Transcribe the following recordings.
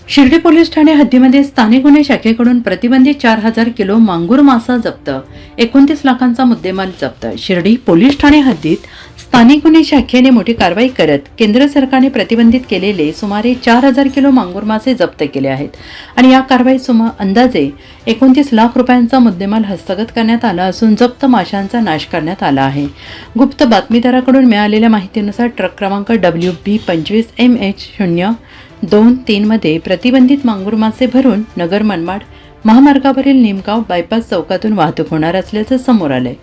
Shirdi police Thane हद्दीमध्ये स्थानिक गुन्हे शाखेकडून प्रतिबंधित 4000 किलो मांगूर मासा जप्त, 29 लाखांचा मुद्देमाल जप्त। शिर्डी पोलीस ठाणे हद्दीत स्थानिक गुन्हे शाखेने मोठी कारवाई करत केंद्र सरकारने प्रतिबंधित केलेले सुमारे 4000 किलो मांगूर मासे जप्त केले आहेत आणि या कारवाईत अंदाजे 29 लाख रुपयांचा मुद्देमाल हस्तगत करण्यात आला असून जप्त माशांचा नाश करण्यात आला आहे। गुप्त बातमीदाराकडून मिळालेल्या माहितीनुसार ट्रक क्रमांक WB 25MH023 मध्ये प्रतिबंधित मांगूर मासे भरून नगर मनमाड महामार्गावरील निमगाव बायपास चौकातून वाहतूक होणार असल्याचं समोर आलंय।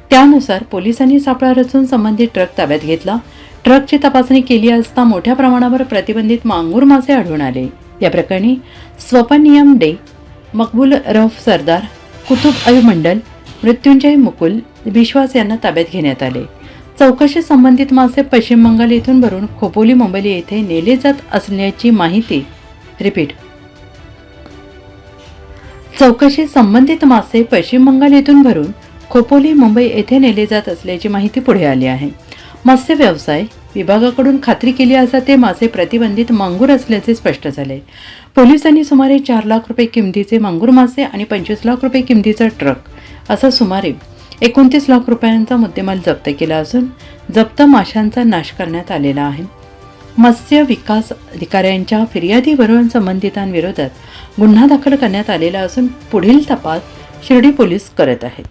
त्यानुसार पोलिसांनी सापळा रचून संबंधित ट्रक ताब्यात घेतला। ट्रकची तपासणी केली असता मोठ्या प्रमाणावर प्रतिबंधित मांगूर मासे आढळून आले। या प्रकरणी स्वपनियम डे, मकबूल रौफ सरदार, कुतुब अय्यूब मंडल, मृत्युंजय मुकुल विश्वास यांना ताब्यात घेण्यात आले। चौकशी संबंधित मासे पश्चिम बंगाल येथून भरून खोपोली मुंबई येथे नेले जात असल्याची माहिती चौकशी संबंधित मासे पश्चिम बंगाल येथून भरून खोपोली मुंबई येथे नेले जात असल्याची माहिती पुढे आली आहे। मत्स्य व्यवसाय विभागाकडून खात्री केली असता ते मासे प्रतिबंधित मांगूर असल्याचे स्पष्ट झाले। पोलिसांनी सुमारे 4 लाख रुपये किमतीचे मांगूर मासे आणि 25 लाख रुपये किमतीचा ट्रक असा सुमारे 29 लाख रुपयांचा मुद्देमाल जप्त केला असून जप्त माशांचा नाश करण्यात आलेला आहे। मत्स्य विकास अधिकाऱ्यांच्या फिर्यादीवरून संबंधितांविरोधात गुन्हा दाखल करण्यात आलेला असून पुढील तपास शिर्डी पोलीस करत आहेत।